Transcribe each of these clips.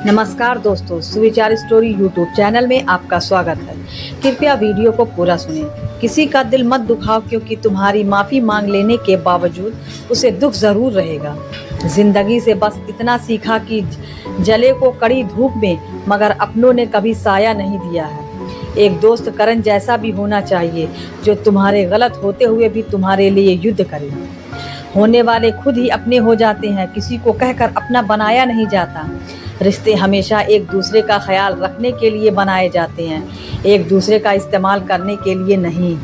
नमस्कार दोस्तों, सुविचार स्टोरी यूट्यूब चैनल में आपका स्वागत है। कृपया वीडियो को पूरा सुनें। किसी का दिल मत दुखाओ, क्योंकि तुम्हारी माफ़ी मांग लेने के बावजूद उसे दुख ज़रूर रहेगा। जिंदगी से बस इतना सीखा कि जले को कड़ी धूप में, मगर अपनों ने कभी साया नहीं दिया है। एक दोस्त करण जैसा भी होना चाहिए, जो तुम्हारे गलत होते हुए भी तुम्हारे लिए युद्ध करे। होने वाले खुद ही अपने हो जाते हैं, किसी को कहकर अपना बनाया नहीं जाता। रिश्ते हमेशा एक दूसरे का ख्याल रखने के लिए बनाए जाते हैं, एक दूसरे का इस्तेमाल करने के लिए नहीं।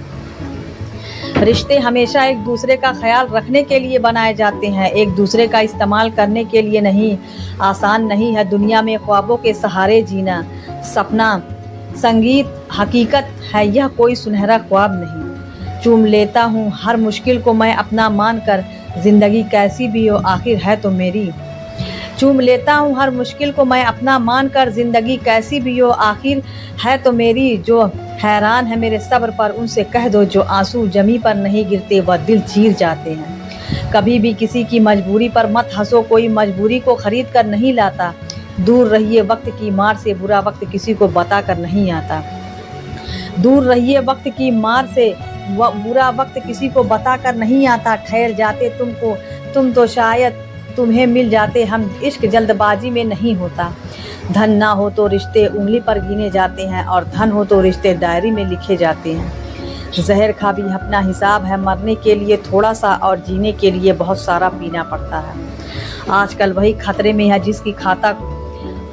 रिश्ते हमेशा एक दूसरे का ख्याल रखने के लिए बनाए जाते हैं, एक दूसरे का इस्तेमाल करने के लिए नहीं। आसान नहीं है दुनिया में ख्वाबों के सहारे जीना। सपना, संगीत, हकीकत है, यह कोई सुनहरा ख्वाब नहीं। चूम लेता हूँ हर मुश्किल को मैं अपना मानकर, जिंदगी कैसी भी हो आखिर है तो मेरी। चूम लेता हूँ हर मुश्किल को मैं अपना मानकर, जिंदगी कैसी भी हो आखिर है तो मेरी। जो हैरान है मेरे सब्र पर, उनसे कह दो जो आंसू जमी पर नहीं गिरते वह दिल चीर जाते हैं। कभी भी किसी की मजबूरी पर मत हंसो, कोई मजबूरी को खरीद कर नहीं लाता। दूर रहिए वक्त की मार से, बुरा वक्त किसी को बता कर नहीं आता। दूर रहिए वक्त की मार से, बुरा वक्त किसी को बता कर नहीं आता। ठहर जाते तुम तो शायद तुम्हें मिल जाते, हम इश्क जल्दबाजी में नहीं होता। धन ना हो तो रिश्ते उंगली पर गिने जाते हैं, और धन हो तो रिश्ते डायरी में लिखे जाते हैं। जहर का भी अपना हिसाब है, मरने के लिए थोड़ा सा और जीने के लिए बहुत सारा पीना पड़ता है। आजकल वही खतरे में है जिसकी खाता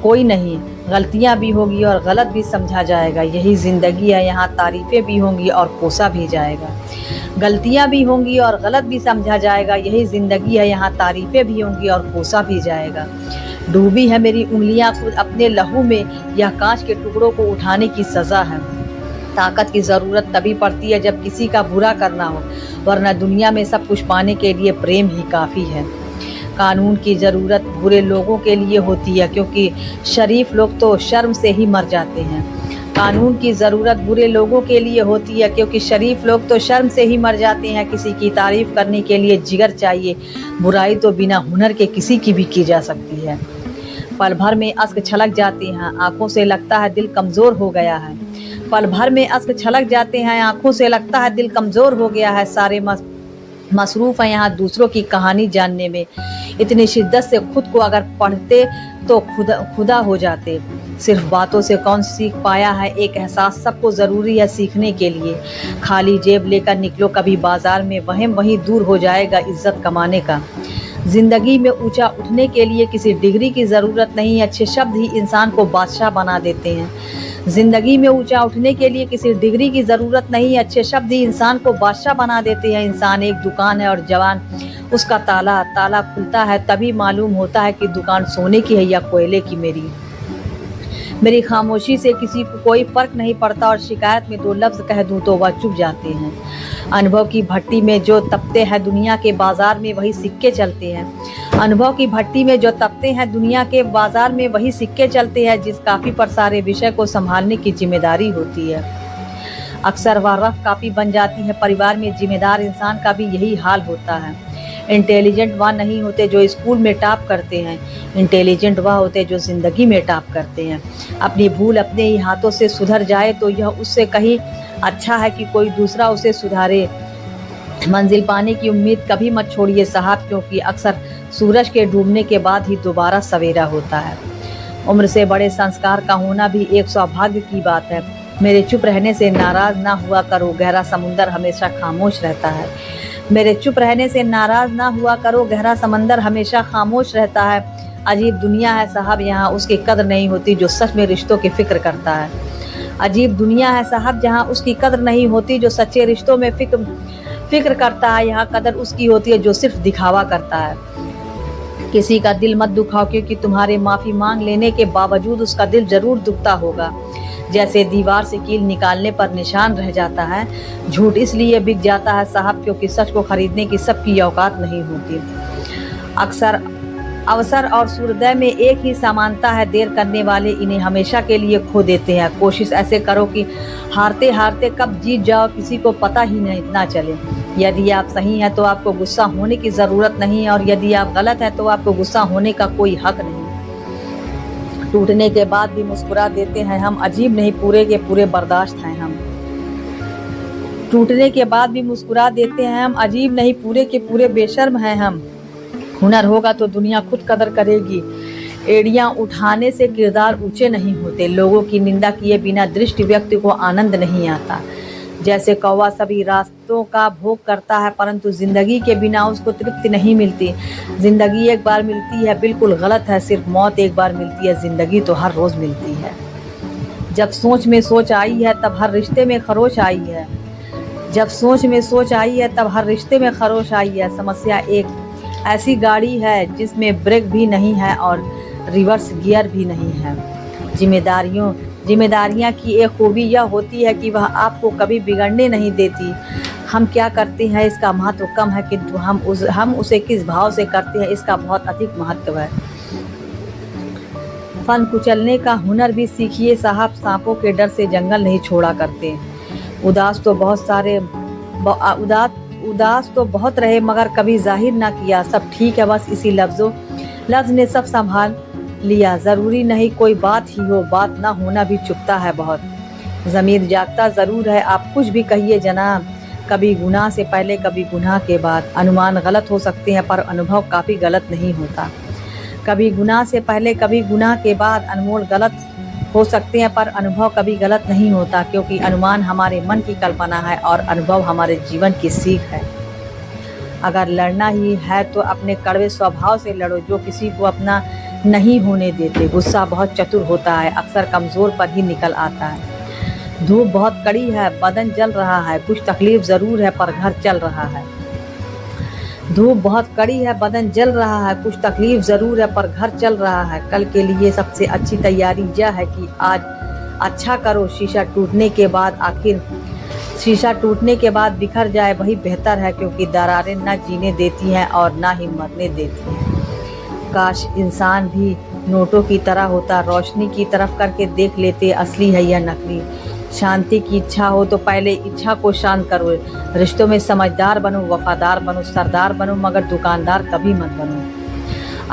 कोई नहीं। गलतियां भी होगी और गलत भी समझा जाएगा, यही ज़िंदगी है, यहाँ तारीफ़ें भी होंगी और कोसा भी जाएगा। गलतियां भी होंगी और गलत भी समझा जाएगा, यही ज़िंदगी है, यहाँ तारीफ़ें भी होंगी और कोसा भी जाएगा। डूबी है मेरी उंगलियां खुद अपने लहू में, यह कांच के टुकड़ों को उठाने की सज़ा है। ताकत की ज़रूरत तभी पड़ती है जब किसी का बुरा करना हो, वरना दुनिया में सब कुछ पाने के लिए प्रेम ही काफ़ी है। कानून की ज़रूरत बुरे लोगों के लिए होती है, क्योंकि शरीफ लोग तो शर्म से ही मर जाते हैं। कानून की ज़रूरत बुरे लोगों के लिए होती है, क्योंकि शरीफ लोग तो शर्म से ही मर जाते हैं। किसी की तारीफ़ करने के लिए जिगर चाहिए, बुराई तो बिना हुनर के किसी की भी की जा सकती है। पल भर में अश्क छलक जाते हैं, आँखों से लगता है दिल कमज़ोर हो गया है। पल भर में अश्क छलक जाते हैं, आँखों से लगता है दिल कमज़ोर हो गया है। सारे मसरूफ़ हैं यहाँ दूसरों की कहानी जानने में। इतनी शिद्दत से खुद को अगर पढ़ते तो खुदा हो जाते। सिर्फ बातों से कौन सीख पाया है एक एहसास, सबको ज़रूरी है सीखने के लिए। खाली जेब लेकर निकलो कभी बाज़ार में, वहीं वहीं दूर हो जाएगा इज़्ज़त कमाने का। ज़िंदगी में ऊंचा उठने के लिए किसी डिग्री की ज़रूरत नहीं, अच्छे शब्द ही इंसान को बादशाह बना देते हैं। ज़िंदगी में ऊंचा उठने के लिए किसी डिग्री की ज़रूरत नहीं, अच्छे शब्द ही इंसान को बादशाह बना देते हैं। इंसान एक दुकान है और जवान उसका ताला खुलता है, तभी मालूम होता है कि दुकान सोने की है या कोयले की। मेरी खामोशी से किसी को कोई फ़र्क नहीं पड़ता, और शिकायत में दो लफ्ज़ कह दूँ तो वह चुप जाते हैं। अनुभव की भट्टी में जो तपते हैं दुनिया के बाज़ार में वही सिक्के चलते हैं। अनुभव की भट्टी में जो तपते हैं दुनिया के बाज़ार में वही सिक्के चलते हैं। जिस काफ़ी पर सारे विषय को संभालने की जिम्मेदारी होती है, अक्सर वह रफ कापी बन जाती है। परिवार में जिम्मेदार इंसान का भी यही हाल होता है। इंटेलिजेंट वह नहीं होते जो स्कूल में टॉप करते हैं, इंटेलिजेंट वह होते जो ज़िंदगी में टॉप करते हैं। अपनी भूल अपने ही हाथों से सुधर जाए तो यह उससे कहीं अच्छा है कि कोई दूसरा उसे सुधारे। मंजिल पाने की उम्मीद कभी मत छोड़िए साहब, क्योंकि अक्सर सूरज के डूबने के बाद ही दोबारा सवेरा होता है। उम्र से बड़े संस्कार का होना भी एक सौभाग्य की बात है। मेरे चुप रहने से नाराज़ ना हुआ करो, गहरा समुंदर हमेशा खामोश रहता है। मेरे चुप रहने से नाराज़ ना हुआ करो, गहरा समंदर हमेशा खामोश रहता है। अजीब दुनिया है साहब, यहाँ उसकी कदर नहीं होती जो सच में रिश्तों की फ़िक्र करता है। अजीब दुनिया है साहब, जहाँ उसकी कदर नहीं होती जो सच्चे रिश्तों में फ़िक्र करता है। यहाँ कदर उसकी होती है जो सिर्फ दिखावा करता है। किसी का दिल मत दुखाओ, क्योंकि तुम्हारे माफ़ी मांग लेने के बावजूद उसका दिल ज़रूर दुखता होगा। जैसे दीवार से कील निकालने पर निशान रह जाता है। झूठ इसलिए बिक जाता है साहब, क्योंकि सच को खरीदने की सबकी औकात नहीं होती। अक्सर अवसर और सूर्योदय में एक ही समानता है, देर करने वाले इन्हें हमेशा के लिए खो देते हैं। कोशिश ऐसे करो कि हारते हारते कब जीत जाओ किसी को पता ही ना चले। यदि आप सही हैं तो आपको गुस्सा होने की ज़रूरत नहीं है, और यदि आप गलत हैं तो आपको गुस्सा होने का कोई हक नहीं। टूटने के बाद भी मुस्कुरा देते हैं हम, अजीब नहीं पूरे के पूरे बर्दाश्त हैं हम। टूटने के बाद भी मुस्कुरा देते हैं हम, अजीब नहीं पूरे के पूरे बेशर्म हैं हम। हुनर होगा तो दुनिया खुद कदर करेगी, एड़ियां उठाने से किरदार ऊंचे नहीं होते। लोगों की निंदा किए बिना दृष्टि व्यक्ति को आनंद नहीं आता। जैसे कौवा सभी रास्तों का भोग करता है, परंतु जिंदगी के बिना उसको तृप्ति नहीं मिलती। जिंदगी एक बार मिलती है, बिल्कुल गलत है, सिर्फ मौत एक बार मिलती है, जिंदगी तो हर रोज मिलती है। जब सोच में सोच आई है तब हर रिश्ते में खरोच आई है। जब सोच में सोच आई है तब हर रिश्ते में खरोच आई है। समस्या एक ऐसी गाड़ी है जिसमें ब्रेक भी नहीं है और रिवर्स गियर भी नहीं है। जिम्मेदारियां की एक खूबी यह होती है कि वह आपको कभी बिगड़ने नहीं देती। हम क्या करते हैं इसका महत्व कम है, किंतु हम उसे किस भाव से करते हैं इसका बहुत अधिक महत्व है। फन कुचलने का हुनर भी सीखिए साहब, सांपों के डर से जंगल नहीं छोड़ा करते। उदास तो बहुत रहे मगर कभी जाहिर ना किया, सब ठीक है बस इसी लफ्ज़ ने सब संभाल लिया। ज़रूरी नहीं कोई बात ही हो, बात ना होना भी चुभता है बहुत। ज़मीर जागता ज़रूर है, आप कुछ भी कहिए जनाब, कभी गुनाह से पहले कभी गुनाह के बाद। अनुमान गलत हो सकते हैं पर अनुभव काफ़ी गलत नहीं होता। कभी गुनाह से पहले कभी गुनाह के बाद अनमोल गलत हो सकते हैं पर अनुभव कभी गलत नहीं होता, क्योंकि अनुमान हमारे मन की कल्पना है और अनुभव हमारे जीवन की सीख है। अगर लड़ना ही है तो अपने कड़वे स्वभाव से लड़ो जो किसी को अपना नहीं होने देते। गुस्सा बहुत चतुर होता है, अक्सर कमज़ोर पर ही निकल आता है। धूप बहुत कड़ी है, बदन जल रहा है, कुछ तकलीफ ज़रूर है पर घर चल रहा है। धूप बहुत कड़ी है, बदन जल रहा है, कुछ तकलीफ ज़रूर है पर घर चल रहा है। कल के लिए सबसे अच्छी तैयारी यह है कि आज अच्छा करो। शीशा टूटने के बाद बिखर जाए वही बेहतर है, क्योंकि दरारें न जीने देती हैं और ना ही मरने देती हैं। काश इंसान भी नोटों की तरह होता, रोशनी की तरफ करके देख लेते असली है या नकली। शांति की इच्छा हो तो पहले इच्छा को शांत करो। रिश्तों में समझदार बनो, वफादार बनो, सरदार बनो, मगर दुकानदार कभी मत बनो।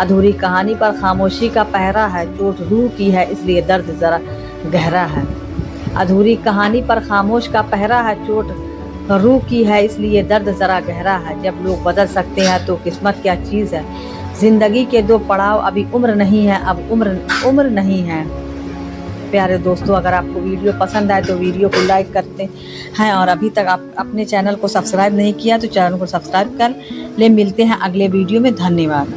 अधूरी कहानी पर खामोशी का पहरा है, चोट रूह की है इसलिए दर्द ज़रा गहरा है। अधूरी कहानी पर खामोश का पहरा है, चोट रूह की है इसलिए दर्द ज़रा गहरा है। जब लोग बदल सकते हैं तो किस्मत क्या चीज़ है। ज़िंदगी के दो पड़ाव, अभी उम्र नहीं है, अब उम्र नहीं है। प्यारे दोस्तों, अगर आपको वीडियो पसंद आए तो वीडियो को लाइक करते हैं और अभी तक आप अपने चैनल को सब्सक्राइब नहीं किया तो चैनल को सब्सक्राइब कर ले। मिलते हैं अगले वीडियो में। धन्यवाद।